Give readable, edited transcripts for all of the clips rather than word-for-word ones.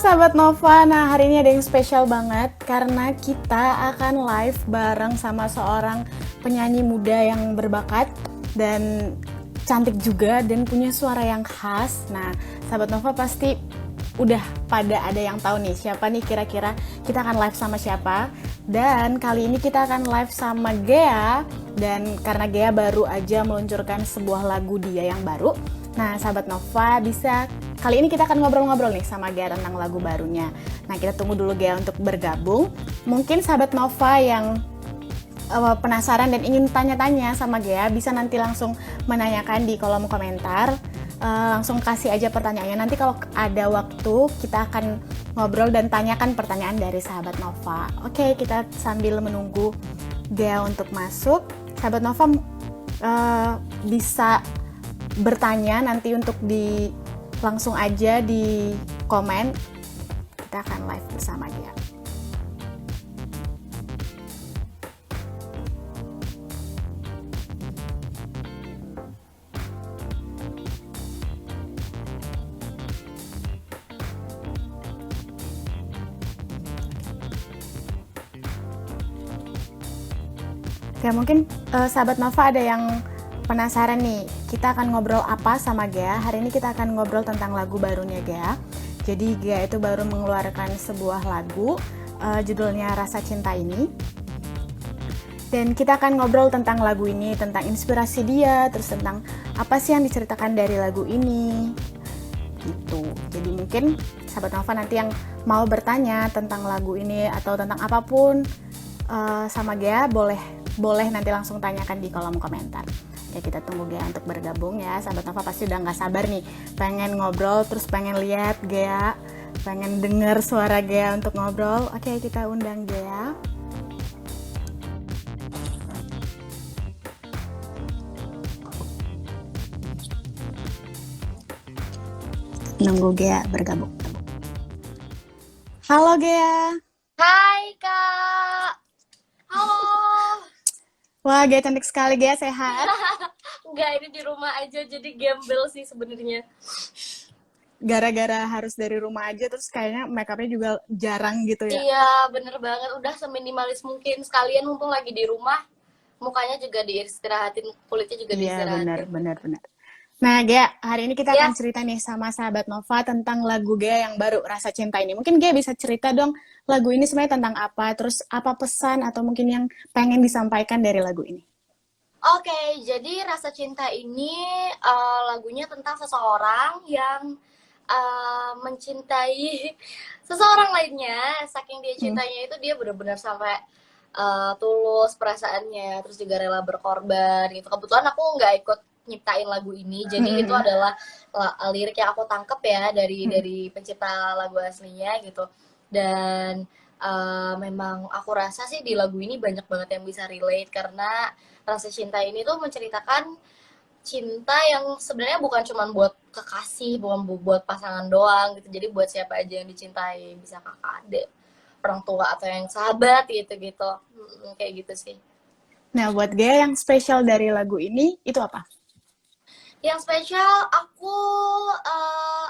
sahabat Nova, nah hari ini ada yang spesial banget karena kita akan live bareng sama seorang penyanyi muda yang berbakat dan cantik juga dan punya suara yang khas. Nah, sahabat Nova pasti udah pada ada yang tahu nih siapa nih kira-kira kita akan live sama siapa. Dan kali ini kita akan live sama Ghea, dan karena Ghea baru aja meluncurkan sebuah lagu dia yang baru. Nah, sahabat Nova bisa kali ini kita akan ngobrol-ngobrol nih sama Ghea tentang lagu barunya. Nah, kita tunggu dulu Ghea untuk bergabung. Mungkin sahabat Nova yang penasaran dan ingin tanya-tanya sama Ghea bisa nanti langsung menanyakan di kolom komentar. Langsung kasih aja pertanyaannya. Nanti kalau ada waktu kita akan ngobrol dan tanyakan pertanyaan dari sahabat Nova. Oke, kita sambil menunggu Ghea untuk masuk. Sahabat Nova bisa bertanya nanti untuk langsung aja di komen. Kita akan live bersama Ghea. Ya mungkin sahabat Nova ada yang penasaran nih, kita akan ngobrol apa sama Ghea. Hari ini kita akan ngobrol tentang lagu barunya Ghea. Jadi Ghea itu baru mengeluarkan sebuah lagu, judulnya Rasa Cinta Ini. Dan kita akan ngobrol tentang lagu ini, tentang inspirasi dia, terus tentang apa sih yang diceritakan dari lagu ini. Gitu. Jadi mungkin sahabat Nova nanti yang mau bertanya tentang lagu ini atau tentang apapun sama Ghea boleh nanti langsung tanyakan di kolom komentar. Ya, kita tunggu Ghea untuk bergabung ya. Sahabat Nova pasti udah gak sabar nih, pengen ngobrol, terus pengen lihat Ghea, pengen denger suara Ghea untuk ngobrol. Oke, kita undang Ghea. Nunggu Ghea bergabung. Halo Ghea. Hai Kak. Halo. Wah, Ghea cantik sekali. Ghea sehat? Enggak, ini di rumah aja jadi gembel sih sebenarnya. Gara-gara harus dari rumah aja, terus kayaknya make-upnya juga jarang gitu ya? Iya, bener banget. Udah seminimalis mungkin. Sekalian mumpung lagi di rumah, mukanya juga diistirahatin, kulitnya juga Iya, diistirahatin. benar. Nah, Ghea, hari ini kita Ya, akan cerita nih sama sahabat Nova tentang lagu Ghea yang baru, Rasa Cinta Ini. Mungkin Ghea bisa cerita dong, lagu ini sebenarnya tentang apa, terus apa pesan atau mungkin yang pengen disampaikan dari lagu ini? oke. Jadi Rasa Cinta ini lagunya tentang seseorang yang mencintai seseorang lainnya. Saking dia cintanya itu dia benar-benar sampai tulus perasaannya, terus juga rela berkorban gitu. Kebetulan aku nggak ikut nyiptain lagu ini, jadi itu adalah lirik yang aku tangkep ya dari pencipta lagu aslinya gitu. Dan memang aku rasa sih di lagu ini banyak banget yang bisa relate karena Rasa Cinta ini tuh menceritakan cinta yang sebenarnya bukan cuma buat kekasih, bukan buat pasangan doang gitu. Jadi buat siapa aja yang dicintai, bisa kakak, adik, orang tua atau yang sahabat gitu-gitu. Kayak gitu sih. Nah, buat Ghea yang spesial dari lagu ini, itu apa? Yang spesial aku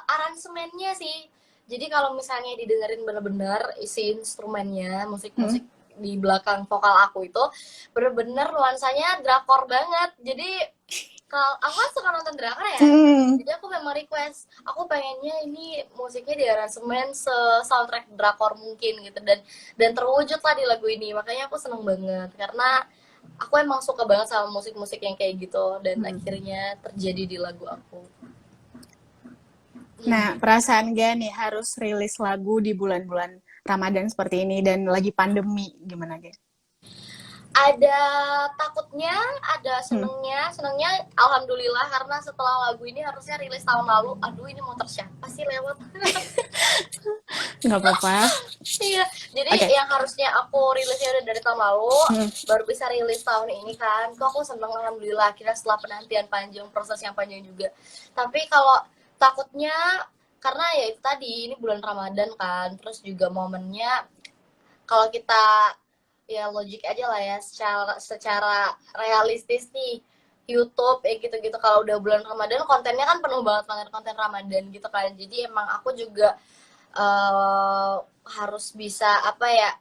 aransemennya sih. Jadi kalau misalnya didengerin bener-bener isi instrumennya, musik-musik di belakang vokal aku itu bener-bener nuansanya drakor banget. Jadi kalau aku kan suka nonton drakor ya, jadi aku memang request, aku pengennya ini musiknya di aransemen se-soundtrack drakor mungkin gitu, dan terwujud lah di lagu ini. Makanya aku seneng banget karena aku emang suka banget sama musik-musik yang kayak gitu, dan akhirnya terjadi di lagu aku. Nah, perasaan Ghea nih harus rilis lagu di bulan-bulan Ramadan seperti ini dan lagi pandemi, gimana Ghea? Ada takutnya, ada senengnya. Senengnya alhamdulillah karena setelah lagu ini harusnya rilis tahun lalu. Aduh, ini motor siapa sih lewat? Nggak apa-apa. Iya, jadi yang harusnya aku rilisnya udah dari tahun lalu, baru bisa rilis tahun ini kan. Kok aku seneng alhamdulillah akhirnya setelah penantian panjang, proses yang panjang juga. Tapi kalau takutnya karena ya itu tadi, ini bulan Ramadan kan, terus juga momennya kalau kita ya logik aja lah ya, secara realistis nih YouTube ya gitu-gitu, kalau udah bulan Ramadan kontennya kan penuh banget konten Ramadan gitu kan. Jadi emang aku juga eh, harus bisa apa ya,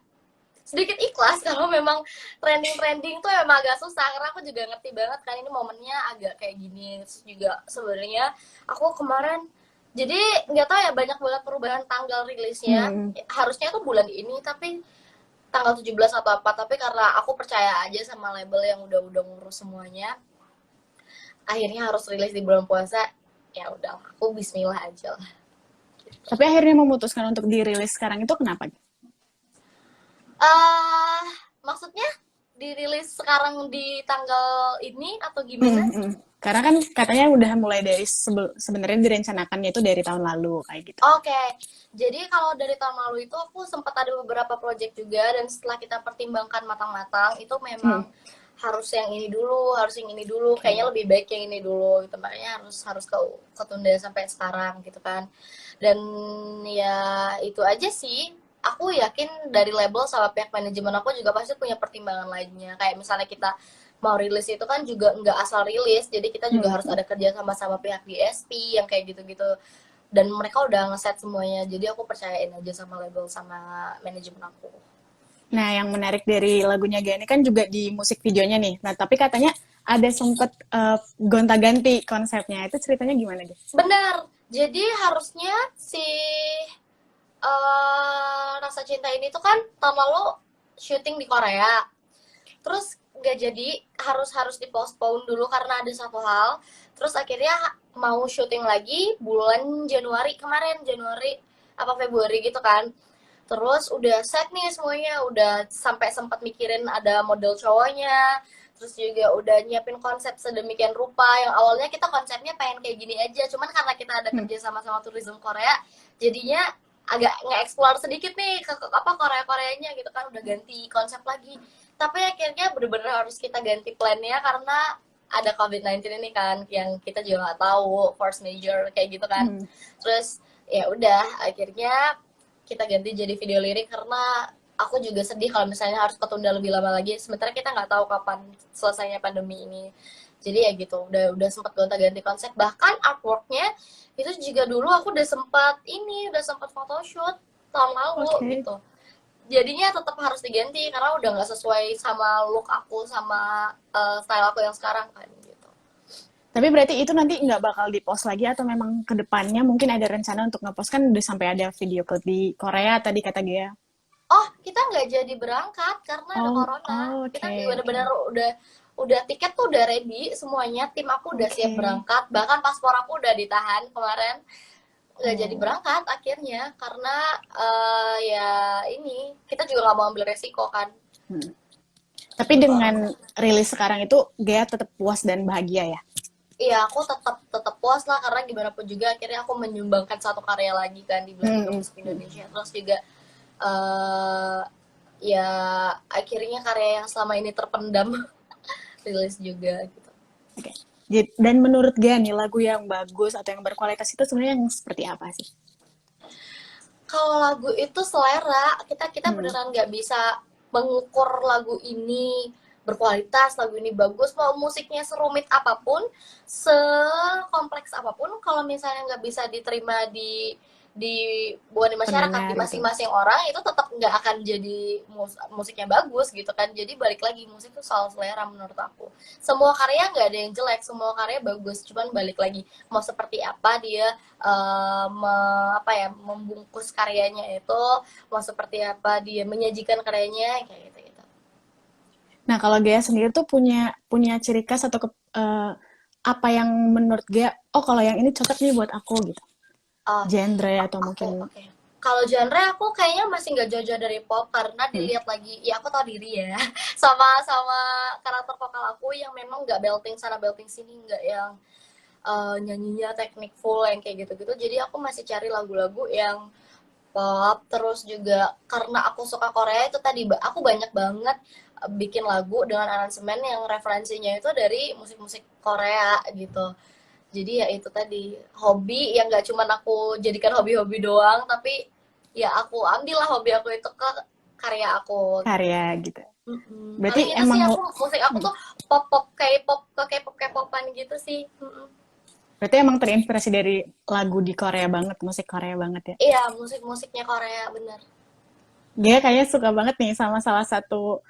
sedikit ikhlas kalau memang trending tuh emang agak susah, karena aku juga ngerti banget kan ini momennya agak kayak gini. Terus juga sebenarnya aku kemarin jadi nggak tahu ya, banyak banget perubahan tanggal rilisnya. Hmm. Harusnya tuh bulan ini tapi tanggal 17 atau apa, tapi karena aku percaya aja sama label yang udah ngurus semuanya, akhirnya harus rilis di bulan puasa. Ya udah, aku bismillah aja lah. Tapi akhirnya memutuskan untuk dirilis sekarang itu kenapa? eh Maksudnya dirilis sekarang di tanggal ini atau gimana? Karena kan katanya udah mulai dari sebenarnya direncanakannya itu dari tahun lalu kayak gitu. Oke, jadi kalau dari tahun lalu itu aku sempat ada beberapa project juga, dan setelah kita pertimbangkan matang-matang itu memang harus yang ini dulu, harus yang ini dulu, kayaknya lebih baik yang ini dulu gitu, makanya harus ketunda sampai sekarang gitu kan. Dan ya itu aja sih. Aku yakin dari label sama pihak manajemen aku juga pasti punya pertimbangan lainnya. Kayak misalnya kita mau rilis itu kan juga nggak asal rilis, jadi kita juga harus ada kerja sama pihak DSP yang kayak gitu-gitu, dan mereka udah ngeset semuanya, jadi aku percayain aja sama label sama manajemen aku. Nah, yang menarik dari lagunya Gani kan juga di musik videonya nih. Nah, tapi katanya ada sempet gonta-ganti konsepnya. Itu ceritanya gimana deh? Bener, jadi harusnya si Rasa Cinta ini tuh kan tahun lalu syuting di Korea, terus nggak jadi, harus dipostpone dulu karena ada satu hal. Terus akhirnya mau syuting lagi bulan Januari kemarin, Januari apa Februari gitu kan. Terus udah set nih semuanya, udah sampai sempat mikirin ada model cowoknya, terus juga udah nyiapin konsep sedemikian rupa. Yang awalnya kita konsepnya pengen kayak gini aja, cuman karena kita ada kerja sama tourism Korea, jadinya agak nge-explore sedikit nih ke apa Korea-Koreanya gitu kan, udah ganti konsep lagi. Tapi akhirnya bener-bener harus kita ganti plannya karena ada COVID-19 ini kan, yang kita juga nggak tahu force major kayak gitu kan. Terus ya udah akhirnya kita ganti jadi video lirik, karena aku juga sedih kalau misalnya harus ketunda lebih lama lagi, sementara kita nggak tahu kapan selesainya pandemi ini. Jadi ya gitu, udah sempat gonta-ganti konsep, bahkan artworknya itu juga dulu aku udah sempat photoshoot tahun lalu gitu. Jadinya tetap harus diganti karena udah nggak sesuai sama look aku sama style aku yang sekarang kan gitu. Tapi berarti itu nanti nggak bakal di-post lagi atau memang ke depannya mungkin ada rencana untuk nge-post, kan udah sampai ada video klip di Korea tadi kata Gea. Oh, kita nggak jadi berangkat karena ada corona. Kita benar-benar udah tiket tuh udah ready semuanya, tim aku udah siap berangkat, bahkan paspor aku udah ditahan kemarin, nggak jadi berangkat akhirnya karena ya ini kita juga nggak mau ambil resiko kan. Tapi dengan rilis sekarang itu Gea tetap puas dan bahagia ya? Iya, aku tetap puas lah, karena gimana pun juga akhirnya aku menyumbangkan satu karya lagi kan di Belajar Musik Indonesia. Terus juga ya akhirnya karya yang selama ini terpendam rilis juga gitu. Oke. Dan menurut Gea nih, lagu yang bagus atau yang berkualitas itu sebenarnya yang seperti apa sih? Kalau lagu itu selera, kita beneran nggak bisa mengukur lagu ini berkualitas, lagu ini bagus. Mau musiknya serumit apapun, sekompleks apapun, kalau misalnya nggak bisa diterima buat di masyarakat, di masing-masing orang, itu tetap nggak akan jadi musiknya bagus gitu kan. Jadi balik lagi, musik itu soal selera menurut aku. Semua karya nggak ada yang jelek, semua karya bagus, cuman balik lagi mau seperti apa dia membungkus karyanya itu, mau seperti apa dia menyajikan karyanya kayak gitu. Nah, kalau Gea sendiri tuh punya ciri khas atau apa yang menurut Gea, oh kalau yang ini cocok nih buat aku gitu. Genre atau mungkin kalau genre aku kayaknya masih nggak jauh-jauh dari pop, karena dilihat lagi ya aku tahu diri ya sama karakter vokal aku yang memang nggak belting sana belting sini, nggak yang nyanyinya teknik full yang kayak gitu-gitu. Jadi aku masih cari lagu-lagu yang pop. Terus juga karena aku suka Korea itu tadi, aku banyak banget bikin lagu dengan aransemen yang referensinya itu dari musik-musik Korea gitu. Jadi ya itu tadi, hobi yang nggak cuma aku jadikan hobi-hobi doang, tapi ya aku ambillah hobi aku itu ke karya aku. Karya gitu. Berarti emang sih musik aku tuh pop K-pop, K-popan gitu sih. Berarti emang terinspirasi dari lagu di Korea banget, musik Korea banget ya. Iya, musik-musiknya Korea bener. Dia kayaknya suka banget nih sama salah satu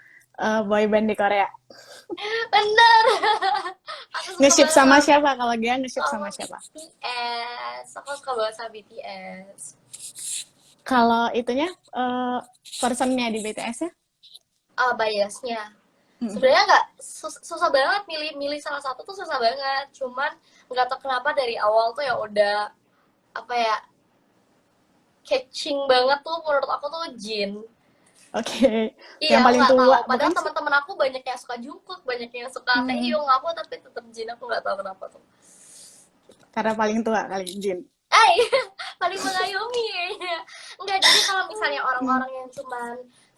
boy band di Korea. Bener. Aku suka Nge-ship banget sama sama siapa? Kalau dia nge-ship sama sama siapa? BTS. Aku suka banget sama BTS. Kalau itunya personnya di BTS ya? Biasnya. Hmm. Sebenarnya nggak susah banget milih salah satu tuh susah banget. Cuman nggak tahu kenapa dari awal tuh ya udah apa ya catching banget tuh menurut aku tuh Jin. Oke. Iya, Yang aku paling nggak tahu. tua bukan Padahal sih? teman-teman aku banyak yang suka Jungkook, banyak yang suka Hmm. Taehyung, aku tapi tetap Jin. Aku nggak tahu kenapa tuh. Karena paling tua kali Jin. Eh, paling mengayomi kayaknya. Enggak, jadi kalau misalnya Hmm. orang-orang yang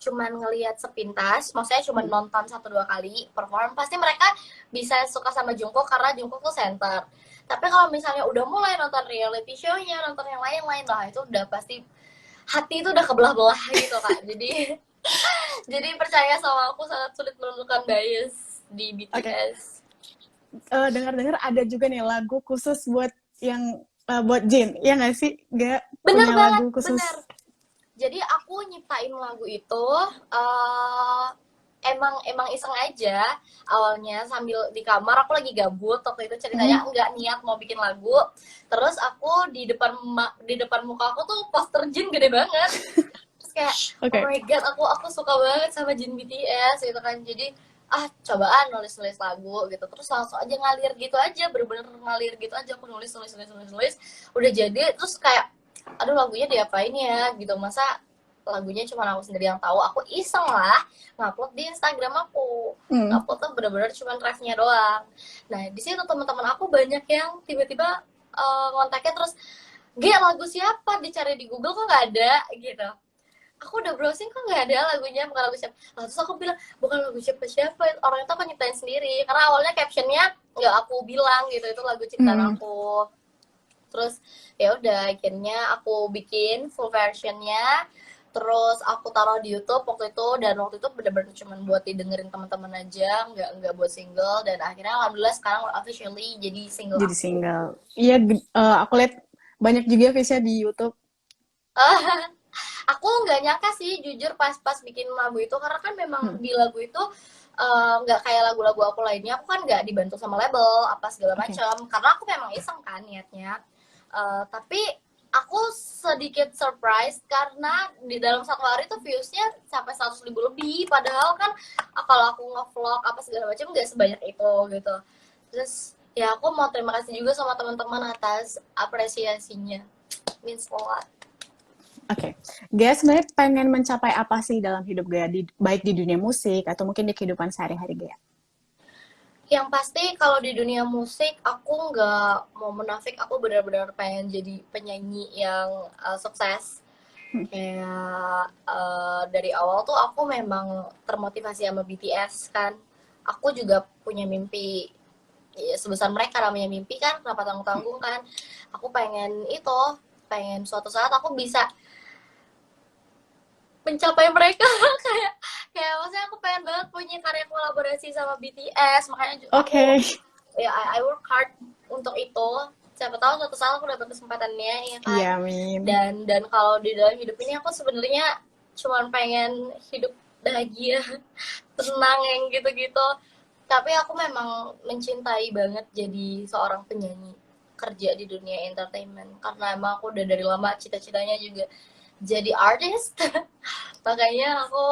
cuman ngelihat sepintas, maksudnya cuman Hmm. nonton 1-2 kali perform, pasti mereka bisa suka sama Jungkook karena Jungkook tuh center. Tapi kalau misalnya udah mulai nonton reality show-nya, nonton yang lain-lain lah, itu udah pasti hati itu udah kebelah-belah gitu Kak. Jadi jadi percaya sama aku sangat sulit menentukan bias di Oke. BTS. Dengar-dengar ada juga nih lagu khusus buat yang buat Jin. Ya nggak sih? Gak Bener punya banget, lagu bener. khusus. Jadi aku nyiptain lagu itu uh, emang iseng aja awalnya sambil di kamar aku lagi gabut waktu itu ceritanya Hmm. nggak niat mau bikin lagu terus aku di depan muka aku tuh poster Jin gede banget terus kayak oh Oke. my god aku suka banget sama Jin BTS gitu kan jadi cobaan nulis lagu gitu terus langsung aja ngalir gitu aja bener-bener ngalir gitu aja aku nulis udah jadi terus kayak aduh lagunya diapain ya gitu masa lagunya cuma aku sendiri yang tahu aku iseng lah ngupload di Instagram aku Hmm. ngupload tuh bener-bener cuma drive-nya doang nah di situ teman-teman aku banyak yang tiba-tiba ngontaknya terus G lagu siapa dicari di Google kok nggak ada gitu aku udah browsing kok nggak ada lagunya bukan lagu siapa nah, terus aku bilang bukan lagu siapa orang itu aku nyiptain sendiri karena awalnya captionnya nggak aku bilang gitu itu lagu ciptaan Hmm. aku terus ya udah akhirnya aku bikin full versionnya terus aku taruh di YouTube waktu itu dan waktu itu bener-bener cuma buat didengerin teman-teman aja nggak buat single dan akhirnya alhamdulillah sekarang officially jadi single Jadi aku. single. Iya, aku lihat banyak juga face-nya di YouTube. Aku nggak nyangka sih jujur pas bikin lagu itu karena kan memang Hmm. di lagu itu nggak kayak lagu-lagu aku lainnya aku kan nggak dibantu sama label apa segala Oke. macam karena aku memang iseng kan niatnya. Tapi aku sedikit surprise karena di dalam 1 hari tuh viewsnya sampai 100.000 lebih padahal kan kalau aku nge-vlog apa segala macam nggak sebanyak itu gitu terus ya aku mau terima kasih juga sama teman-teman atas apresiasinya means a lot. Oke. Gaya sebenarnya pengen mencapai apa sih dalam hidup Gaya, baik di dunia musik atau mungkin di kehidupan sehari-hari Gaya? Yang pasti kalau di dunia musik aku nggak mau menafik aku benar-benar pengen jadi penyanyi yang sukses Hmm. kayak dari awal tuh aku memang termotivasi sama BTS kan aku juga punya mimpi ya, sebesar mereka namanya mimpi kan kenapa tanggung-tanggung kan aku pengen suatu saat aku bisa mencapai mereka kayak kayak maksudnya aku pengen banget punya karya kolaborasi sama BTS makanya aku Oke. ya I work hard untuk itu siapa tahu suatu saat aku dapat kesempatannya ya kan Iya, Min. dan kalau di dalam hidup ini aku sebenarnya cuma pengen hidup bahagia tenang yang gitu-gitu tapi aku memang mencintai banget jadi seorang penyanyi kerja di dunia entertainment karena emang aku udah dari lama cita-citanya juga jadi artist makanya aku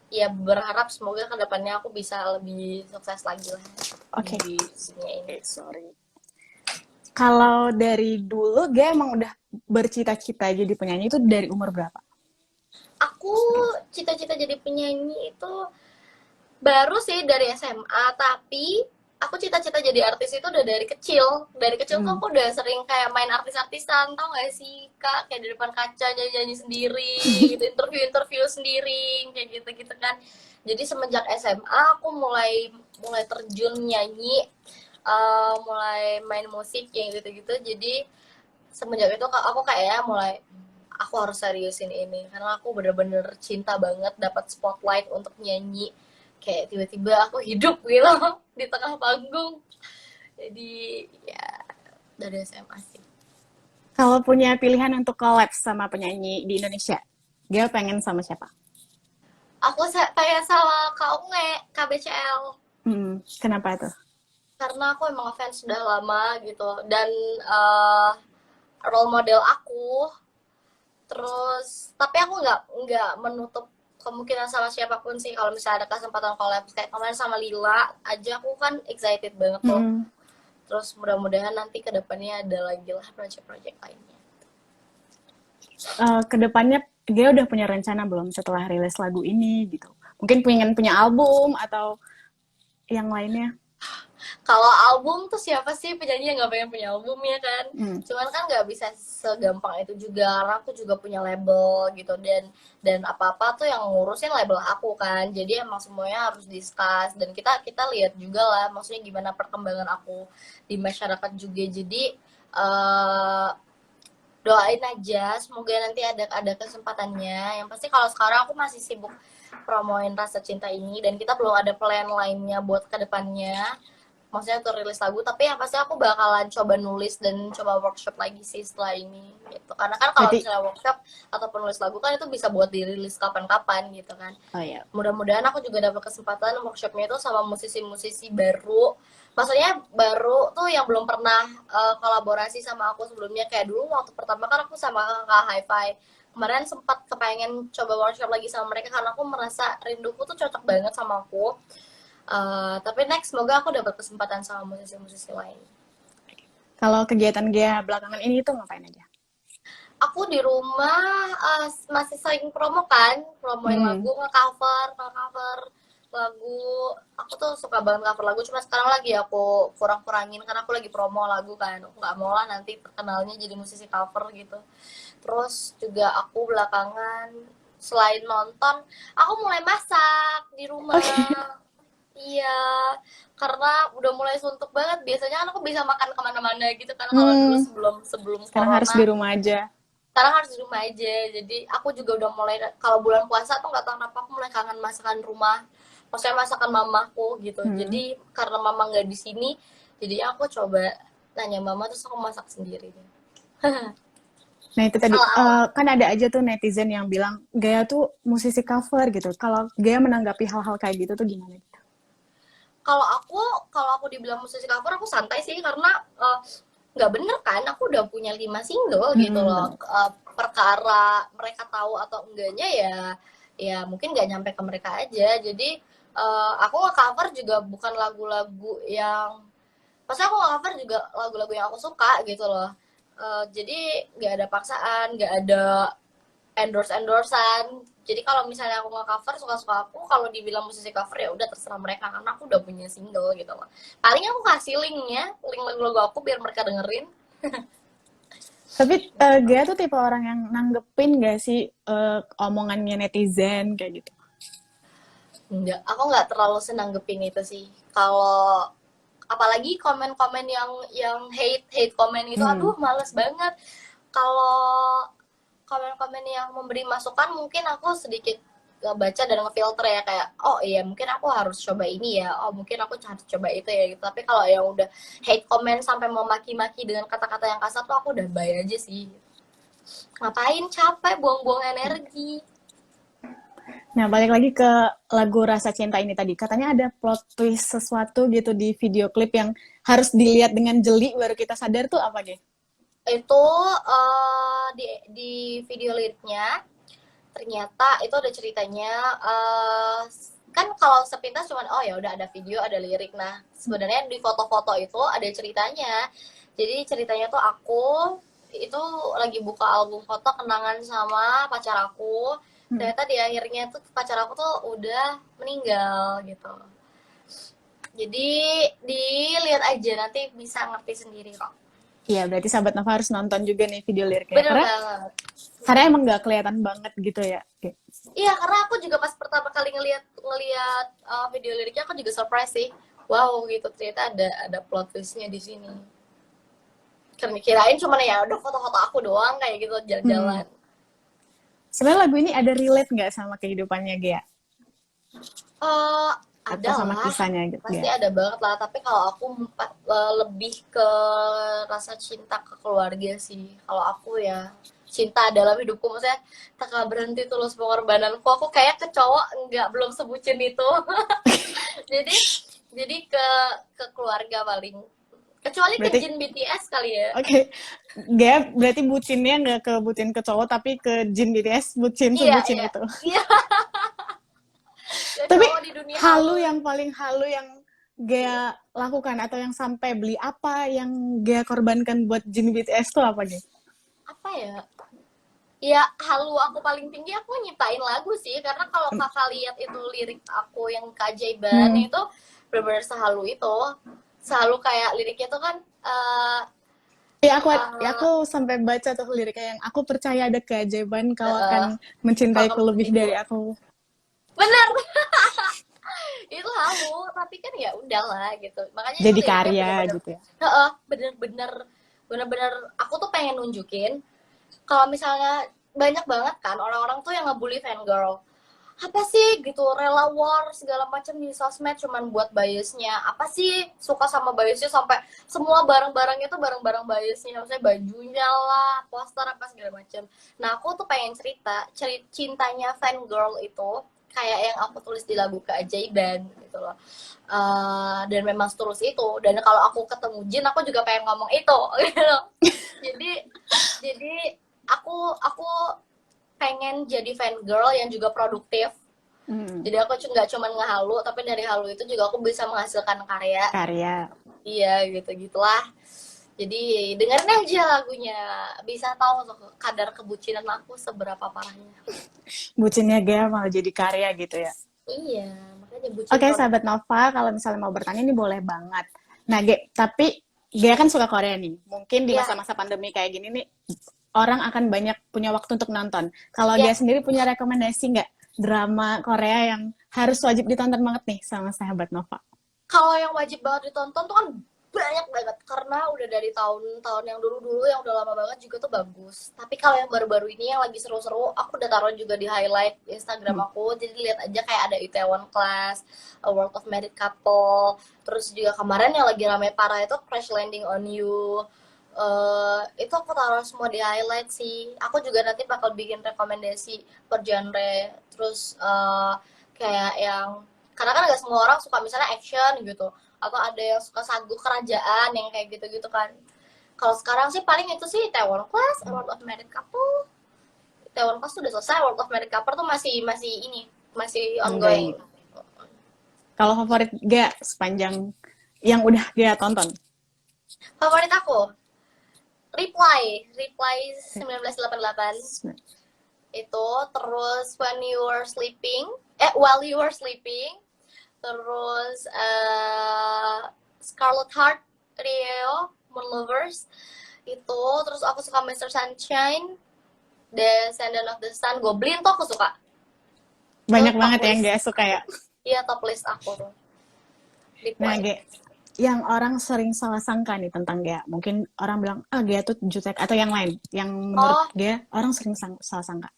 ya berharap semoga kedepannya aku bisa lebih sukses lagi lah Oke. di dunia ini. Sorry. Kalau dari dulu Gaya emang udah bercita-cita jadi penyanyi itu dari umur berapa? Aku cita-cita jadi penyanyi itu baru sih dari SMA tapi aku cita-cita jadi artis itu udah dari kecil tuh Hmm. aku udah sering kayak main artis-artisan tau gak sih kak kayak di depan kaca nyanyi-nyanyi sendiri gitu interview sendiri kayak gitu-gitu kan jadi semenjak SMA aku mulai mulai terjun nyanyi mulai main musik yang gitu-gitu jadi semenjak itu aku kayaknya mulai aku harus seriusin ini karena aku bener-bener cinta banget dapat spotlight untuk nyanyi kayak tiba-tiba aku hidup gitu di tengah panggung jadi ya dari SMA sih. Kalau punya pilihan untuk collab sama penyanyi di Indonesia, dia pengen sama siapa? Aku kayak sama Kak Unge, KBCL. Kenapa tuh? Karena aku emang ngefans sudah lama gitu. Dan uh, role model aku. Terus, tapi aku nggak menutup kemungkinan sama siapapun sih kalau misalnya ada kesempatan collab. Kayak kemarin sama Lila aja aku kan excited banget tuh. Terus mudah-mudahan nanti kedepannya ada lagi lah project-project lainnya. Kedepannya dia udah punya rencana belum setelah rilis lagu ini gitu? Mungkin pengen punya album atau yang lainnya? Kalau album tuh siapa sih penyanyi yang nggak pengen punya album ya kan? Cuman kan nggak bisa segampang itu juga, karena aku juga punya label gitu, dan apa-apa tuh yang ngurusin label aku kan. Jadi emang semuanya harus discuss, dan kita lihat juga lah, maksudnya gimana perkembangan aku di masyarakat juga. Jadi doain aja, semoga nanti ada kesempatannya. Yang pasti kalau sekarang aku masih sibuk promoin Rasa Cinta ini, dan kita belum ada plan lainnya buat kedepannya, maksudnya untuk rilis lagu. Tapi yang pasti aku bakalan coba nulis dan coba workshop lagi sih setelah ini gitu, karena kan kalau misalnya workshop atau penulis lagu kan itu bisa buat dirilis kapan-kapan gitu kan. Mudah-mudahan aku juga dapat kesempatan workshopnya itu sama musisi-musisi baru, maksudnya baru tuh yang belum pernah kolaborasi sama aku sebelumnya. Kayak dulu waktu pertama kan aku sama Kakak Hi-Fi, kemarin sempat kepengen coba workshop lagi sama mereka karena aku merasa rinduku tuh cocok banget sama aku. Tapi next semoga aku dapat kesempatan sama musisi-musisi lain. Kalau kegiatan dia belakangan ini tuh ngapain aja? Aku di rumah masih sering promoin lagu, nge-cover lagu. Aku tuh suka banget cover lagu, cuma sekarang lagi aku kurang-kurangin karena aku lagi promo lagu kan. Aku nggak mau lah nanti terkenalnya jadi musisi cover gitu. Terus juga aku belakangan selain nonton, aku mulai masak di rumah. Iya, karena udah mulai suntuk banget. Biasanya kan aku bisa makan kemana-mana gitu kan, kalau dulu sebelum sekarang corona. harus di rumah aja. Sekarang harus di rumah aja. Jadi aku juga udah mulai, kalau bulan puasa tuh nggak tahu kenapa aku mulai kangen masakan rumah. Maksudnya masakan mamaku gitu. Jadi karena mama nggak di sini, jadi aku coba nanya mama, terus aku masak sendiri. Nah itu tadi kan ada aja tuh netizen yang bilang Gaya tuh musisi cover gitu. Kalau Gaya menanggapi hal-hal kayak gitu tuh gimana? Kalau aku dibilang musisi cover, aku santai sih, karena nggak bener kan, aku udah punya 5 single gitu loh. Perkara mereka tahu atau enggaknya ya mungkin nggak nyampe ke mereka aja. Jadi aku nge-cover juga bukan lagu-lagu yang, maksudnya aku nge-cover juga lagu-lagu yang aku suka gitu loh. Jadi nggak ada paksaan, nggak ada endorse-endorsean. Jadi kalau misalnya aku nge-cover suka-suka aku, kalau dibilang musisi cover ya udah terserah mereka, karena aku udah punya single gitu loh. Paling aku kasih link lagu aku biar mereka dengerin. Tapi Gaya tuh tipe orang yang nanggepin gak sih omongannya netizen kayak gitu? Enggak, aku nggak terlalu senanggepin itu sih. Kalau apalagi komen-komen yang hate komen itu, aduh males banget. Kalau komen-komen yang memberi masukan mungkin aku sedikit baca dan ngefilter ya, kayak oh iya mungkin aku harus coba ini ya, oh mungkin aku harus coba itu ya gitu. Tapi kalau yang udah hate comment sampai mau maki-maki dengan kata-kata yang kasar tuh aku udah bye aja sih. Ngapain capek buang-buang energi. Nah balik lagi ke lagu Rasa Cinta ini tadi, katanya ada plot twist sesuatu gitu di video klip yang harus dilihat dengan jeli baru kita sadar, tuh apa gitu? Itu di video liriknya ternyata itu ada ceritanya. Kan kalau sepintas cuman oh ya udah ada video ada lirik. Nah sebenarnya di foto-foto itu ada ceritanya. Jadi ceritanya tuh aku itu lagi buka album foto kenangan sama pacar aku. Ternyata di akhirnya tuh pacar aku tuh udah meninggal gitu. Jadi dilihat aja, nanti bisa ngerti sendiri kok. Iya, berarti sahabat Nova harus nonton juga nih video liriknya. Bener banget. Karena emang nggak kelihatan banget gitu ya. Iya, karena aku juga pas pertama kali ngelihat video liriknya, aku juga surprise sih. Wow, gitu, ternyata ada plot twistnya di sini. Karena kirain cuma ya udah foto-foto aku doang kayak gitu jalan-jalan. Sebenarnya lagu ini ada relate nggak sama kehidupannya Gea? atau Ada sama lah, kisahnya gitu pasti ya? ada banget lah. Tapi kalau aku lebih ke rasa cinta ke keluarga sih. Kalau aku ya cinta dalam hidupku, maksudnya tak akan berhenti tulus pengorbananku. Aku kayak ke cowok enggak, belum sebutin itu. jadi jadi ke keluarga paling. Kecuali ke Berarti Jin BTS kali ya. oke, dia berarti bucinnya nggak ke bucin ke cowok tapi ke Jin BTS bucin Iya, sebucin iya. itu. Iya, ke Tapi cowok di dunia halu halu. yang paling halu yang Gea lakukan atau yang sampai beli apa yang Gea korbankan buat Jin BTS tuh apa nih? Apa ya? Ya, halu aku paling tinggi aku nyiptain lagu sih, karena kalau kakak lihat itu lirik aku yang keajaiban Hmm. itu benar-benar sehalu itu. Selalu kayak liriknya tuh kan Ya uh, aku sampai baca tuh liriknya yang aku percaya ada keajaiban kau akan uh, mencintaiku kalau lebih dari aku. bener. Itu halu, tapi kan ya udahlah gitu. Makanya itu Jadi liriknya karya bener-bener gitu ya. bener-bener bener-bener aku tuh pengen nunjukin kalau misalnya banyak banget kan orang-orang tuh yang ngebully fangirl, apa sih gitu, rela war segala macam di sosmed cuman buat biasnya, apa sih suka sama biasnya sampai semua barang-barangnya tuh barang-barang biasnya, maksudnya bajunya lah, poster apa segala macam. Nah aku tuh pengen cintanya fangirl itu kayak yang aku tulis di lagu Keajaiban gitu loh. Dan memang seterus itu, dan kalau aku ketemu Jin aku juga pengen ngomong itu gitu. jadi jadi aku pengen jadi fan girl yang juga produktif. Hmm. Jadi aku nggak cuma ngehalu, tapi dari halu itu juga aku bisa menghasilkan karya. Karya. Iya gitu gitulah. Jadi dengerin aja lagunya, bisa tahu tuh kadar kebucinan aku seberapa parahnya. Bucinnya Gea malah jadi karya gitu ya. Iya, makanya bucin Oke, produk. sahabat Nova, kalau misalnya mau bertanya ini boleh banget. Nah, tapi Gea kan suka Korea nih. Mungkin di Ya, masa-masa pandemi kayak gini nih, orang akan banyak punya waktu untuk nonton. Kalau Gea ya. sendiri punya rekomendasi nggak drama Korea yang harus wajib ditonton banget nih sama sahabat Nova? Kalau yang wajib banget ditonton tuh kan banyak banget, karena udah dari tahun-tahun yang dulu-dulu yang udah lama banget juga tuh bagus. Tapi kalau yang baru-baru ini yang lagi seru-seru, aku udah taruh juga di highlight Hmm. Instagram aku. Jadi lihat aja kayak ada Itaewon Class, A World of Married Couple, terus juga kemarin yang lagi rame parah itu Crash Landing on You. Itu aku taruh semua di highlight sih. Aku juga nanti bakal bikin rekomendasi per genre. Terus kayak yang, karena kan gak semua orang suka misalnya action gitu, atau ada yang suka sagu kerajaan yang kayak gitu-gitu kan. Kalau sekarang sih paling itu sih Taiwan Class, World of Married Couple. Taiwan Class tuh udah selesai, World of Married Couple tuh masih masih ini, masih Ongoing. ongoing. Kalau favorit Gea sepanjang yang udah Gea tonton? Favorit aku Reply 1988 itu, terus While You Were Sleeping, terus Scarlet Heart, Rio, Moon Lovers itu, terus aku suka Mr. Sunshine, Descendant of the Sun, Goblin tuh aku suka. Itu Banyak top banget yang list. Gea suka ya. Iya, top list aku tuh. Nah, Reply. Gea, yang orang sering salah sangka nih tentang Gea. Mungkin orang bilang, ah Gea tuh jutek, atau yang lain. Yang menurut Oh, Gea, orang sering salah sangka.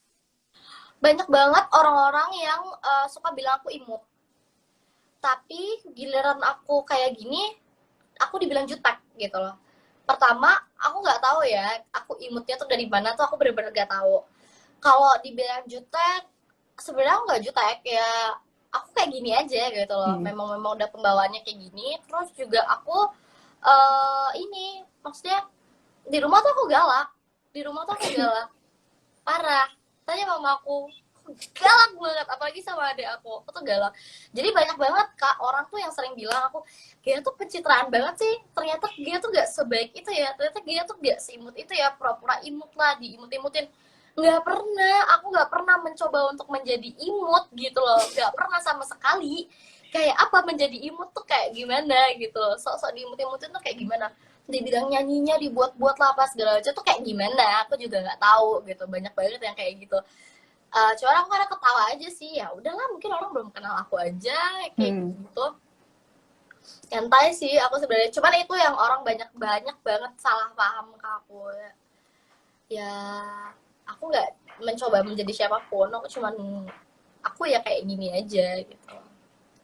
banyak banget orang-orang yang suka bilang aku imut. Tapi giliran aku kayak gini, aku dibilang jutek gitu loh. Pertama, aku nggak tahu ya, aku imutnya tuh dari mana tuh aku bener-bener nggak tahu. Kalau dibilang jutek, sebenarnya aku nggak jutek ya, aku kayak gini aja gitu loh. Hmm. Memang udah pembawaannya kayak gini. Terus juga aku ini, maksudnya di rumah tuh aku galak, di rumah tuh aku galak parah. Tanya mama aku galak banget, apalagi sama adik aku tuh galak. Jadi banyak banget kak orang tuh yang sering bilang aku, Gia tuh pencitraan banget sih, ternyata Gia tuh gak sebaik itu ya, ternyata Gia tuh gak seimut itu ya, pura-pura imut lah, diimut-imutin. Nggak pernah, aku nggak pernah mencoba untuk menjadi imut gitu loh, nggak pernah sama sekali. Kayak apa menjadi imut tuh kayak gimana gitu loh, sok-sok diimut-imutin tuh kayak gimana, dibilang nyanyinya dibuat-buat lah apa segala macam tuh kayak gimana, aku juga nggak tahu gitu. Banyak banget yang kayak gitu. Cuman aku kadang ketawa aja sih, ya udahlah mungkin orang belum kenal aku aja kayak gitu. Nyantai sih aku sebenarnya, cuman itu yang orang banyak banyak banget salah paham ke aku ya. Ya aku nggak mencoba menjadi siapapun, aku cuman aku ya kayak gini aja gitu.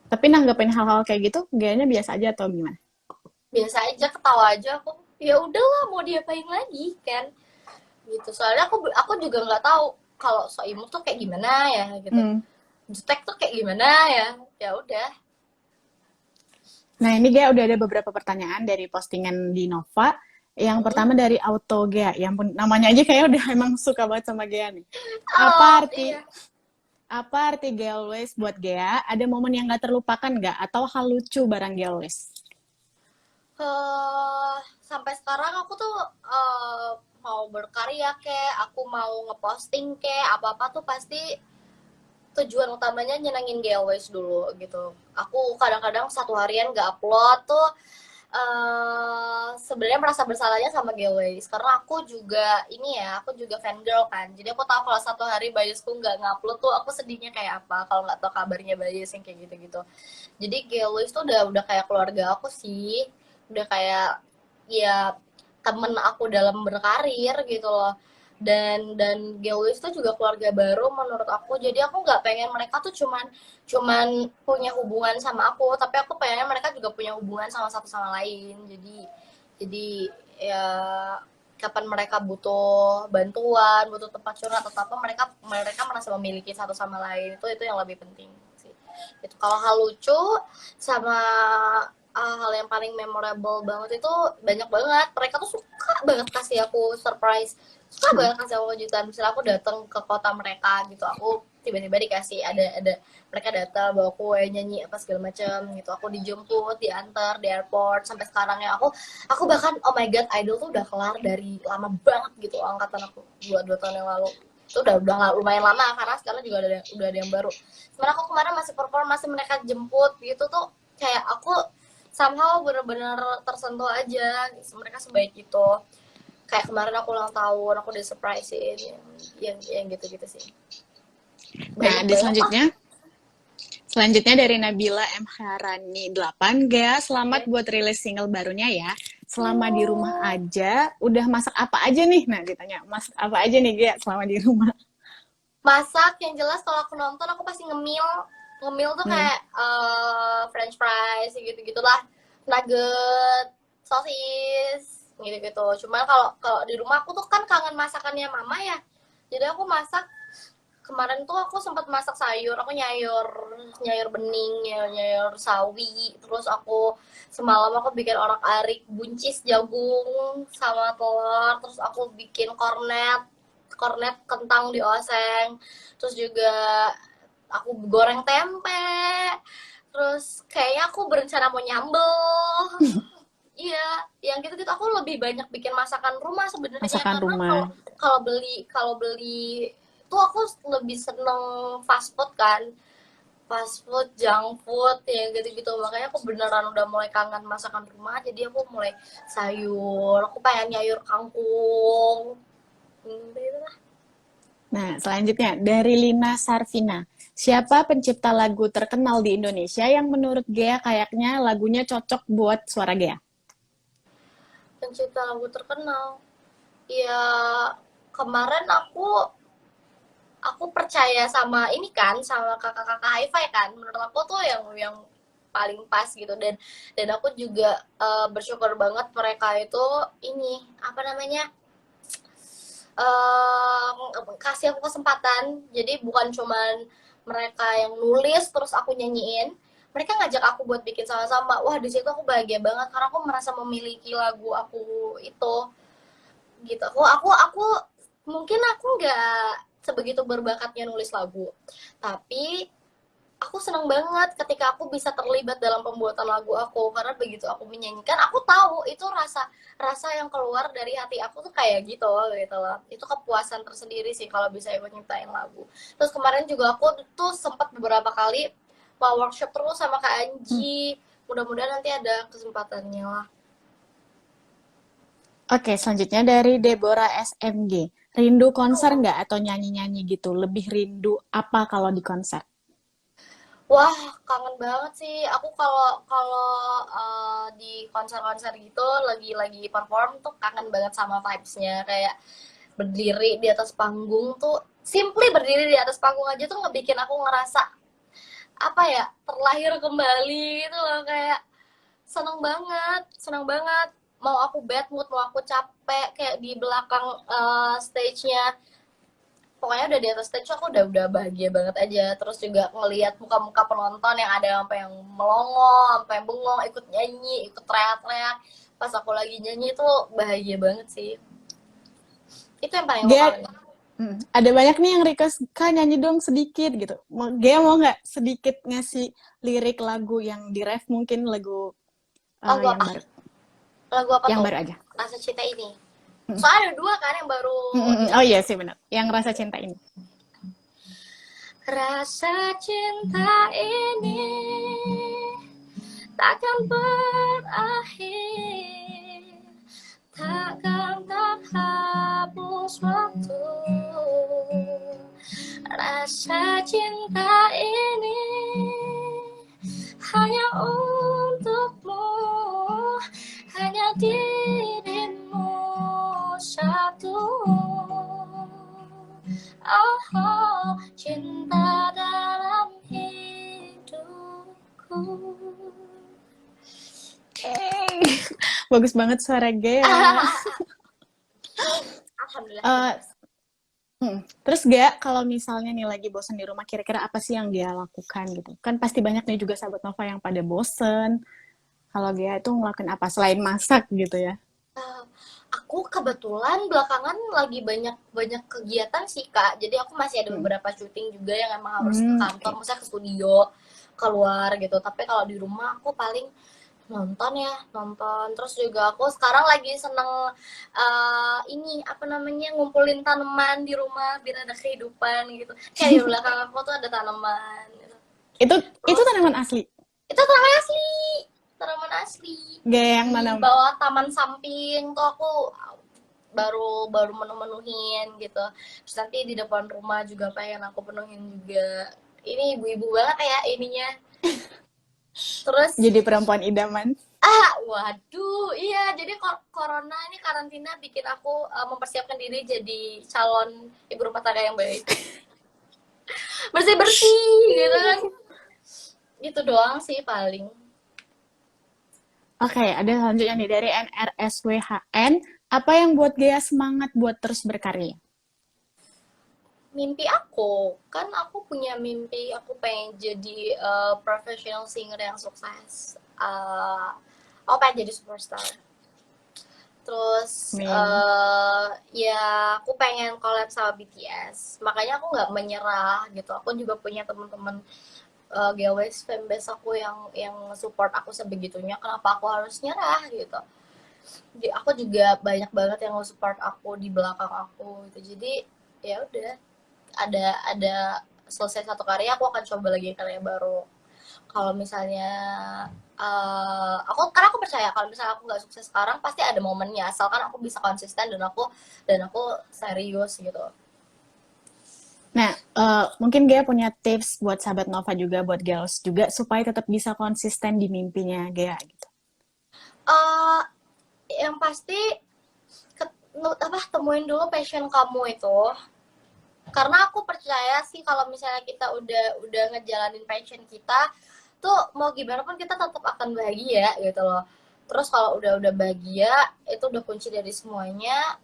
Tapi nanggepin hal-hal kayak gitu, gayanya biasa aja atau gimana? Biasa aja, ketawa aja aku. Ya udahlah, mau diapain lagi kan? Gitu. Soalnya aku juga nggak tahu kalau Soimah tuh kayak gimana ya gitu. Hmm. Jutek tuh kayak gimana ya? Ya udah. Nah, ini Gea udah ada beberapa pertanyaan dari postingan di Nova. Yang Hmm. pertama dari Auto Gea, yang pun namanya aja kayak udah emang suka banget sama Gea nih. Oh Apa arti iya. apa arti Gea Always buat Gea? Ada momen yang gak terlupakan nggak? Atau hal lucu bareng Gea Always? Sampai sekarang aku tuh mau berkarya kek, aku mau ngeposting kek, apa-apa tuh pasti tujuan utamanya nyenengin giveaways dulu gitu. Aku kadang-kadang satu harian gak upload tuh sebenarnya merasa bersalahnya sama giveaways karena aku juga ini ya, aku juga fan girl kan. Jadi aku tahu kalau satu hari Bayusku nggak ngupload tuh aku sedihnya kayak apa kalau nggak tahu kabarnya Bayus yang kayak gitu-gitu. Jadi giveaways tuh udah kayak keluarga aku sih, udah kayak ya temen aku dalam berkarir gitu loh. Dan Geolis itu juga keluarga baru menurut aku, jadi aku nggak pengen mereka tuh cuman cuman punya hubungan sama aku, tapi aku pengen mereka juga punya hubungan sama satu sama lain. Jadi ya kapan mereka butuh bantuan, butuh tempat curhat atau apa, mereka mereka merasa memiliki satu sama lain, itu yang lebih penting sih. Itu kalau hal lucu sama hal yang paling memorable banget itu banyak banget. Mereka tuh suka banget kasih aku surprise, suka banget kasih aku kejutan. Misalnya aku datang ke kota mereka gitu, aku tiba-tiba dikasih ada mereka datang bawa kue, nyanyi apa segala macam gitu. Aku dijemput, diantar di airport sampai sekarang ya. Aku bahkan oh my god, Idol tuh udah kelar dari lama banget gitu, angkatan aku dua tahun yang lalu itu udah lumayan lama karena sekarang juga udah ada yang baru. Sebenarnya aku kemarin masih perform, masih mereka jemput gitu tuh kayak aku somehow bener-bener tersentuh aja, mereka sebaik itu. Kayak kemarin aku ulang tahun aku di surprisein yang gitu-gitu sih, Nah, banyak di banget lah. selanjutnya dari Nabila M. Harani 8, Gea, selamat Oke. buat rilis single barunya ya. Selama di rumah Oh, aja, udah masak apa aja nih? Nah, ditanya, masak apa aja nih Gea selama di rumah? masak yang jelas kalau aku nonton aku pasti ngemil. Ngemil tuh Hmm. kayak french fries gitu gitulah, nugget, sosis gitu-gitu. Cuman kalau kalau di rumah aku tuh kan kangen masakannya mama ya, jadi aku masak. Kemarin tuh aku sempat masak sayur, aku nyayur nyayur bening, nyayur sawi, terus aku semalam aku bikin orak-arik buncis jagung sama telur, terus aku bikin kornet kornet kentang di oseng, terus juga aku goreng tempe, terus kayaknya aku berencana mau nyambel. Iya, yang gitu-gitu aku lebih banyak bikin masakan rumah sebenarnya Masakan karena rumah. kalau beli tuh aku lebih seneng fast food kan, fast food, junk food, yang gitu-gitu. Makanya aku beneran udah mulai kangen masakan rumah, jadi aku mulai sayur, aku pengen nyayur kangkung, gitu lah. Nah, selanjutnya dari Lina Sarvina. Siapa pencipta lagu terkenal di Indonesia yang menurut Gea kayaknya lagunya cocok buat suara Gea? Pencipta lagu terkenal, ya kemarin aku percaya sama ini kan, sama kakak-kakak hi-fi kan, menurut aku tuh yang paling pas gitu. Dan aku juga bersyukur banget mereka itu ini apa namanya, kasih aku kesempatan, jadi bukan cuman mereka yang nulis terus aku nyanyiin, mereka ngajak aku buat bikin sama-sama. Wah, di situ aku bahagia banget karena aku merasa memiliki lagu aku itu gitu. Aku mungkin aku nggak sebegitu berbakatnya nulis lagu, tapi aku seneng banget ketika aku bisa terlibat dalam pembuatan lagu aku, karena begitu aku menyanyikan aku tahu itu rasa rasa yang keluar dari hati aku tuh kayak gitu loh. Itu kepuasan tersendiri sih kalau bisa ikut nyiptain lagu. Terus kemarin juga aku tuh sempat beberapa kali mau workshop terus sama Kak Hmm. Anji, mudah-mudahan nanti ada kesempatannya lah. Oke, selanjutnya dari Deborah SMG. Rindu konser nggak atau nyanyi-nyanyi gitu? Lebih rindu apa kalau di konser? Wah, kangen banget sih. Aku kalau kalau di konser-konser gitu lagi perform tuh kangen banget sama vibes-nya, kayak berdiri di atas panggung tuh, simply berdiri di atas panggung aja tuh ngebikin aku ngerasa apa ya, terlahir kembali gitu loh, kayak seneng banget. Mau aku bad mood, mau aku capek, kayak di belakang stage-nya, pokoknya udah di atas stage aku udah bahagia banget aja. Terus juga ngelihat muka-muka penonton yang ada sampai yang melongo, sampai yang bengong, ikut nyanyi, ikut teriak-teriak pas aku lagi nyanyi, itu bahagia banget sih. Itu yang paling aku Gea, kangen. ada banyak nih yang request, Kak nyanyi dong sedikit gitu. Gea mau nggak sedikit ngasih lirik lagu yang di ref, mungkin lagu Lagu yang apa? baru, Lagu apa yang tuh? baru aja. Rasa Cinta Ini. Soalnya ada dua kan yang baru Oh ini. iya sih benar, yang rasa cinta ini. Rasa cinta ini takkan berakhir, takkan terhapus waktu. Rasa cinta ini hanya untukmu, hanya dirimu satu. Oh, cinta dalam hidupku. Bagus banget suara Gea. Alhamdulillah. Eh, Terus Gea, kalau misalnya nih lagi bosen di rumah, kira-kira apa sih yang Gea lakukan gitu? Kan pasti banyak nih juga sahabat Nova yang pada bosen. Kalau Gea itu ngelakuin apa selain masak gitu ya? Eh, aku kebetulan belakangan lagi banyak kegiatan sih Kak. Jadi aku masih ada beberapa syuting juga yang emang harus ke kantor, Oke. misalnya ke studio, keluar gitu. Tapi kalau di rumah aku paling nonton. Terus juga aku sekarang lagi seneng ini apa namanya, ngumpulin tanaman di rumah biar ada kehidupan gitu. Kayak di belakang aku tuh ada tanaman gitu. Itu Terus tanaman asli. itu tanaman asli, tanaman asli. Gea yang Di nanam. bawah taman samping tuh aku baru baru menu-menuhin gitu. Terus nanti di depan rumah juga pengen aku penuhin juga. Ini ibu-ibu banget ya ininya. Terus Jadi perempuan idaman. waduh, iya, jadi corona ini karantina bikin aku mempersiapkan diri jadi calon ibu rumah tangga yang baik. Bersih-bersih gitu kan. Gitu doang sih paling. Oke, ada selanjutnya nih dari NRSWHN. Apa yang buat Gea semangat buat terus berkarya? Mimpi aku, kan aku punya mimpi, aku pengen jadi professional singer yang sukses. Aku pengen jadi superstar. Terus Amin. ya aku pengen collab sama BTS. Makanya aku nggak menyerah gitu. Aku juga punya teman-teman GWS fanbase aku yang support aku sebegitunya. Kenapa aku harus nyerah gitu? Jadi aku juga banyak banget yang support aku di belakang aku gitu. Jadi ya udah, ada selesai satu karya aku akan coba lagi karya baru. Kalau misalnya karena aku percaya kalau misalnya aku nggak sukses sekarang pasti ada momennya, asalkan aku bisa konsisten dan aku serius gitu. Nah, mungkin Gea punya tips buat sahabat Nova juga, buat girls juga, supaya tetap bisa konsisten di mimpinya Gea gitu. uh, yang pasti temuin dulu passion kamu itu, karena aku percaya sih kalau misalnya kita udah ngejalanin passion kita tuh, mau gimana pun kita tetap akan bahagia gitu loh. Terus kalau udah bahagia, itu udah kunci dari semuanya.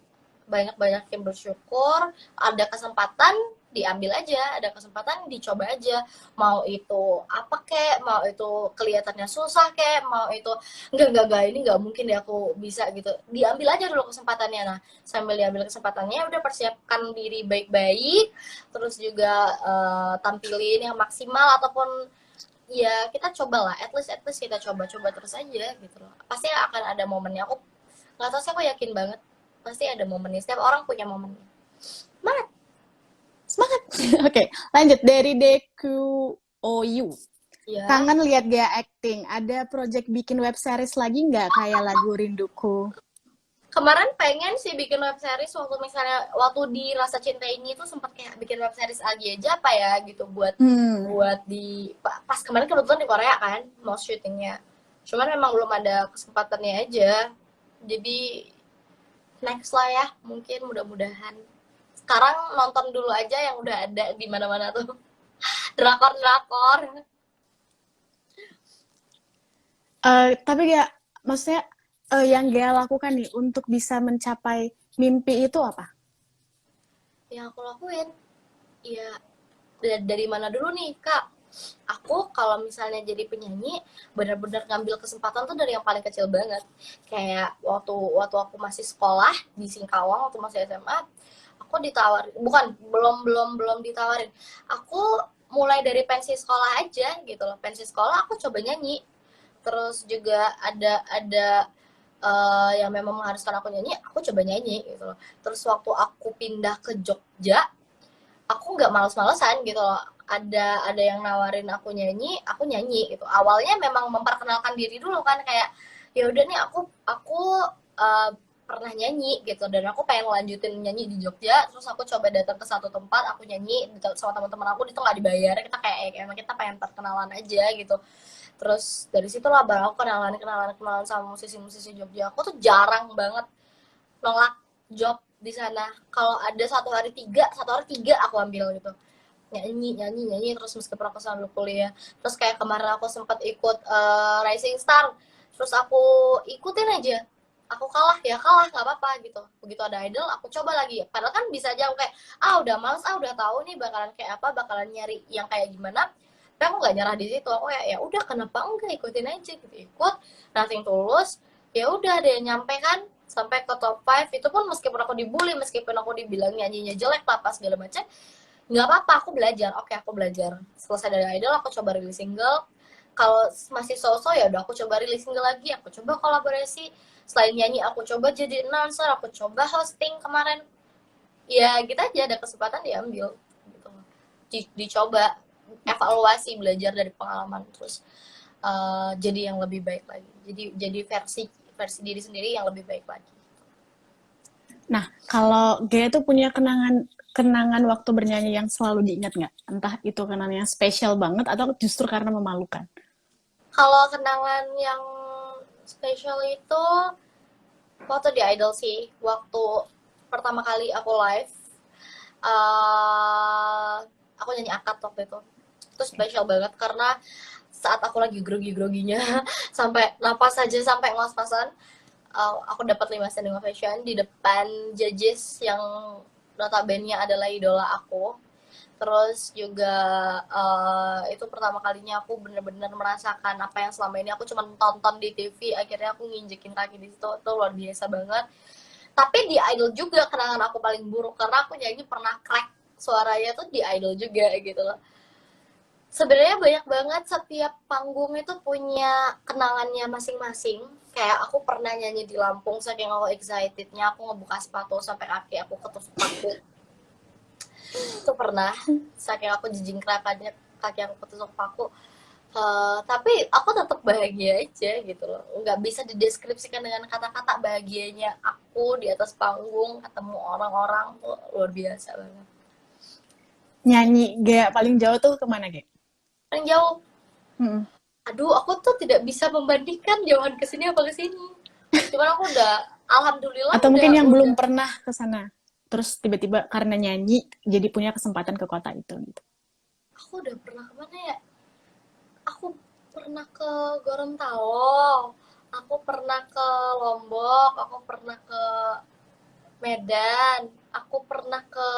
Banyak-banyak yang bersyukur, ada kesempatan diambil aja, ada kesempatan dicoba aja. Mau itu apa kek, mau itu kelihatannya susah kek, mau itu enggak, ini enggak mungkin deh aku bisa gitu. Diambil aja dulu kesempatannya. Nah, sambil diambil kesempatannya udah persiapkan diri baik-baik, terus juga tampilin yang maksimal, ataupun ya kita cobalah, at least kita coba terus aja gitu loh. Pasti akan ada momennya. Aku nggak tahu sih, aku yakin banget pasti ada momennya. Setiap orang punya momennya. Semangat. Semangat! Oke, lanjut. Dari DQOU. Ya, Kangen lihat Gea acting. Ada project bikin web series lagi nggak kayak lagu Rinduku? kemarin pengen sih bikin web series, waktu di Rasa Cinta Ini tuh sempat kayak bikin web series lagi aja apa ya gitu, buat buat di pas kemarin kebetulan di Korea kan mau syutingnya. Cuman memang belum ada kesempatannya aja. Jadi next lah ya, mungkin mudah-mudahan. Sekarang nonton dulu aja yang udah ada di mana-mana tuh. Drakor-drakor. Tapi ya, maksudnya yang Gea lakukan nih untuk bisa mencapai mimpi itu apa? Yang aku lakuin ya dari mana dulu nih Kak? Aku kalau misalnya jadi penyanyi benar-benar ngambil kesempatan tuh dari yang paling kecil banget. Kayak waktu waktu aku masih sekolah di Singkawang, waktu masih SMA, aku ditawarin, bukan, belum ditawarin. Aku mulai dari pensi sekolah aja gitu loh. Pensi sekolah aku coba nyanyi. Terus juga ada yang memang mengharuskan aku nyanyi, aku coba nyanyi gitu loh. Terus waktu aku pindah ke Jogja, aku nggak males-malesan gitu loh. Ada yang nawarin aku nyanyi gitu. Awalnya memang memperkenalkan diri dulu kan, kayak ya udah nih aku uh, pernah nyanyi gitu, dan aku pengen lanjutin nyanyi di Jogja. Terus aku coba datang ke satu tempat, aku nyanyi sama teman-teman aku, itu nggak dibayar, kita kayak emang kita pengen perkenalan aja gitu. Terus dari situlah baru aku kenalan sama musisi-musisi Jogja. Aku tuh jarang banget nolak job di sana. Kalau ada satu hari tiga aku ambil gitu, nyanyi terus meskipun aku sambil kuliah. Terus kayak kemarin aku sempat ikut Rising Star, terus aku ikutin aja, aku kalah ya kalah, nggak apa-apa gitu. Begitu ada idol aku coba lagi, padahal kan bisa aja aku kayak udah males, udah tahu nih bakalan kayak apa, bakalan nyari yang kayak gimana. Tapi aku nggak nyerah di situ, aku kayak ya udah kenapa enggak, ikutin aja gitu. Ikut Nothing Tulus, ya udah ada yang nyampe kan sampai ke top 5. Itu pun meskipun aku dibully, meskipun aku dibilang nyanyinya jelek lah pas segala macam, nggak apa-apa, aku belajar. Oke, aku belajar. Selesai dari idol aku coba rilis single. Kalau masih so-so ya udah aku coba rilis single lagi, aku coba kolaborasi. Selain nyanyi aku coba jadi announcer, aku coba hosting kemarin. Ya gitu aja, ada kesempatan diambil gitu. Dicoba, evaluasi, belajar dari pengalaman, terus jadi yang lebih baik lagi. Jadi versi versi diri sendiri yang lebih baik lagi. Nah, kalau Gea tuh punya kenangan waktu bernyanyi yang selalu diingat nggak? Entah itu kenangan yang spesial banget atau justru karena memalukan. Kalau kenangan yang spesial itu waktu di Idol sih, waktu pertama kali aku live, uh, aku nyanyi akad waktu itu spesial banget karena saat aku lagi grogi-groginya sampai napas aja sampai ngos-ngosan, aku dapat 5 standing ovation di depan judges yang notabene adalah idola aku. Terus juga itu pertama kalinya aku bener-bener merasakan apa yang selama ini aku cuma tonton di TV, akhirnya aku nginjekin kaki di situ, itu luar biasa banget. Tapi di Idol juga kenangan aku paling buruk karena aku nyanyi pernah crack suaranya tuh di Idol juga gitu loh. Sebenarnya banyak banget, setiap panggung itu punya kenangannya masing-masing. Kayak aku pernah nyanyi di Lampung, saking aku excitednya aku ngebuka sepatu sampai kaki aku ketusuk paku. Itu pernah, saking aku jijingkrakannya kaki aku ketusuk paku. Tapi aku tetap bahagia aja gitu loh, nggak bisa dideskripsikan dengan kata-kata bahagianya aku di atas panggung ketemu orang-orang tuh luar biasa banget. Nyanyi Gea paling jauh tuh kemana, Gea? Paling jauh, Hmm. aduh aku tuh tidak bisa membandingkan jauhan ke sini apa ke sini, cuman aku udah alhamdulillah Atau mungkin yang belum udah pernah ke sana. Terus tiba-tiba karena nyanyi jadi punya kesempatan ke kota itu gitu. aku udah pernah kemana ya, aku pernah ke Gorontalo, aku pernah ke Lombok, aku pernah ke Medan, aku pernah ke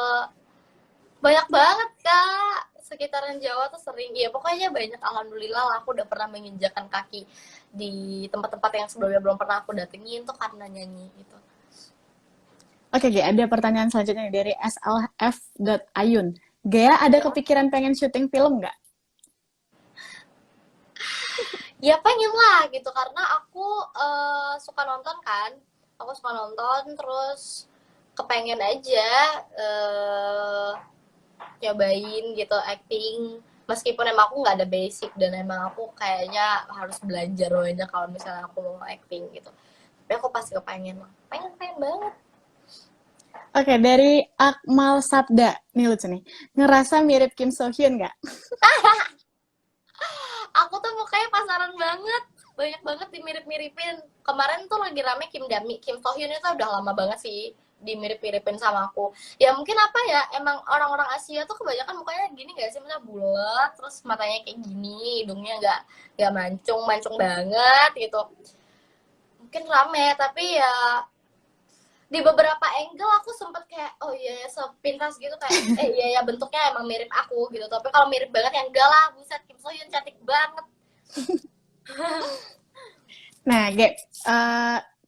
banyak banget Kak, sekitaran Jawa tuh sering, ya pokoknya banyak, alhamdulillah lah aku udah pernah menginjakan kaki di tempat-tempat yang sebelumnya belum pernah aku datengin tuh karena nyanyi gitu. Oke, Gea, ada pertanyaan selanjutnya dari slf.ayun. Gea ada Ya, kepikiran pengen syuting film nggak? ya pengen lah gitu karena aku suka nonton kan, aku suka nonton, terus kepengen aja nyobain gitu acting, meskipun emang aku nggak ada basic dan emang aku kayaknya harus belajar banyak kalau misalnya aku mau acting gitu, tapi aku pasti kepengen lah, pengen pengen banget. Oke, dari Akmal Sabda. Nih lucu nih. Ngerasa mirip Kim So Hyun nggak? Aku tuh mukanya pasaran banget, banyak banget dimirip-miripin. Kemarin tuh lagi rame Kim So Hyun itu udah lama banget sih, dimirip-miripin sama aku. Ya mungkin apa ya, emang orang-orang Asia tuh kebanyakan mukanya gini gak sih, misalnya bulat, terus matanya kayak gini, hidungnya nggak mancung banget gitu. Mungkin rame, tapi ya di beberapa angle aku sempet kayak oh iya ya, sepintas gitu kayak iya ya bentuknya emang mirip aku gitu. Tapi kalau mirip banget ya enggak lah, buset, Kim So Hyun cantik banget. Nah,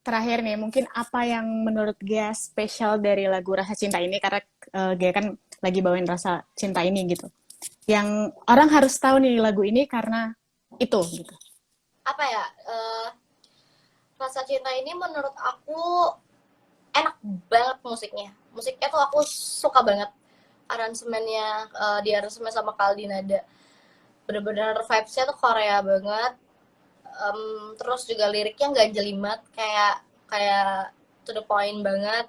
terakhir nih, mungkin apa yang menurut Gea spesial dari lagu Rasa Cinta ini? Karena Gea kan lagi bawain Rasa Cinta ini gitu. Yang orang harus tahu nih lagu ini karena itu gitu. Apa ya, Rasa Cinta ini menurut aku enak banget musiknya. Musiknya tuh aku suka banget. Aransemennya, di aransemen sama Kaldinada. Bener-bener vibes-nya tuh Korea banget. Terus juga liriknya nggak jelimet, kayak to the point banget.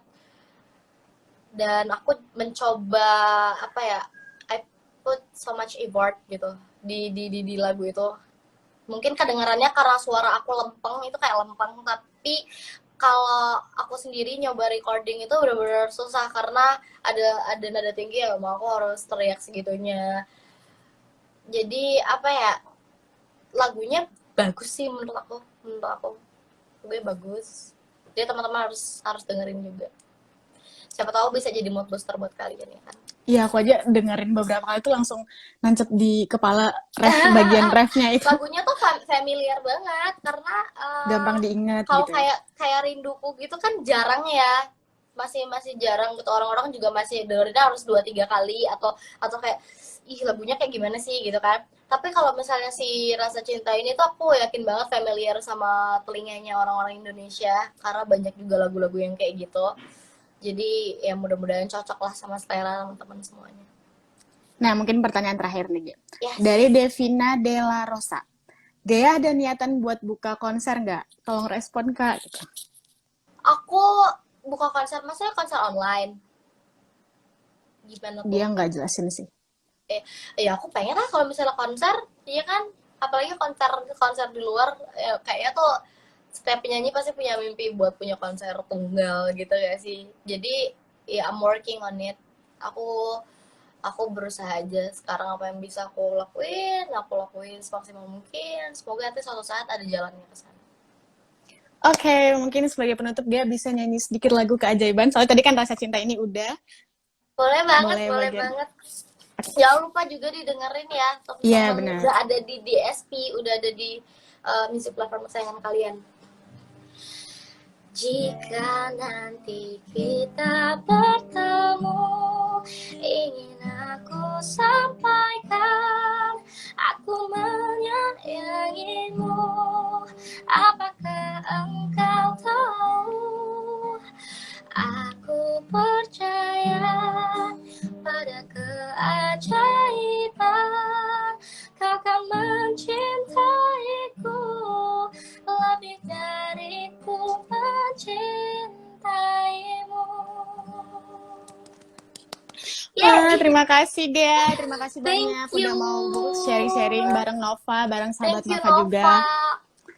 Dan aku mencoba apa ya, I put so much effort gitu di lagu itu. Mungkin kedengarannya karena suara aku lempeng, itu kayak lempeng, tapi kalau aku sendiri nyoba recording itu benar-benar susah karena ada nada tinggi ya, mau aku harus teriak segitunya. Jadi apa ya, lagunya bagus sih menurut aku gue bagus. Jadi teman-teman harus dengerin juga. Siapa tahu bisa jadi mood booster buat kalian ya kan. Iya, aku aja dengerin beberapa kali tuh langsung nancep di kepala bagian refnya itu. Lagunya tuh familiar banget karena Gampang diingat kalau gitu. kayak Rinduku gitu kan jarang ya, masih jarang gitu, orang-orang juga masih dengerinnya harus 2-3 kali atau kayak ih lagunya kayak gimana sih gitu kan. Tapi kalau misalnya si Rasa Cinta ini tuh aku yakin banget familiar sama telinganya orang-orang Indonesia karena banyak juga lagu-lagu yang kayak gitu. Jadi ya mudah-mudahan cocok lah sama selera teman-teman semuanya. Nah, mungkin pertanyaan terakhir nih, Gea. Yes. Dari Devina Della Rosa. Gea ada niatan buat buka konser nggak? Tolong respon, Kak. Gitu. Aku buka konser, maksudnya konser online. Gimana tuh? Dia nggak jelasin sih. Ya aku pengen lah kalau misalnya konser, iya kan? Apalagi konser di luar, ya, kayaknya tuh setiap penyanyi pasti punya mimpi buat punya konser tunggal gitu gak sih? Jadi ya I'm working on it. Aku berusaha aja sekarang, apa yang bisa aku lakuin semaksimal mungkin. Semoga nanti suatu saat ada jalannya ke sana. Oke, mungkin sebagai penutup dia bisa nyanyi sedikit lagu Keajaiban. Soalnya tadi kan Rasa Cinta ini udah. Boleh banget. Jangan lupa juga didengerin ya. Iya, benar. Udah ada di DSP, udah ada di music platform kesayangan kalian. Jika nanti kita bertemu, ingin aku sampaikan, aku menyayangimu. Apakah engkau tahu? Aku percaya pada keajaiban. Kau akan mencintaiku lebih dari ku mencintaimu. Terima kasih Gea, terima kasih banyak Thank you. udah mau sharing-sharing bareng Nova, bareng sahabat Thank you, Nova juga.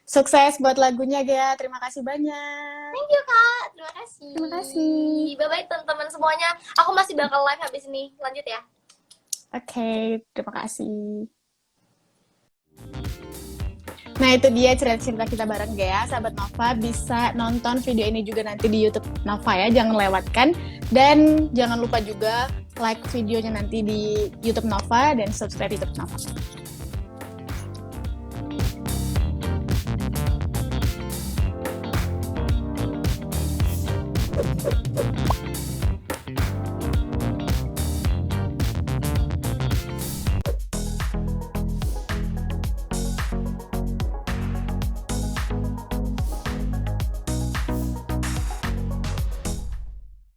Sukses buat lagunya Gea, terima kasih banyak. Thank you Kak, terima kasih. Terima kasih. Bye-bye teman-teman semuanya. Aku masih bakal live habis ini, lanjut ya. Oke, terima kasih. Nah itu dia cerita-cerita kita bareng Gea, sahabat Nova. Bisa nonton video ini juga nanti di YouTube Nova ya, jangan lewatkan. Dan jangan lupa juga like videonya nanti di YouTube Nova dan subscribe YouTube Nova.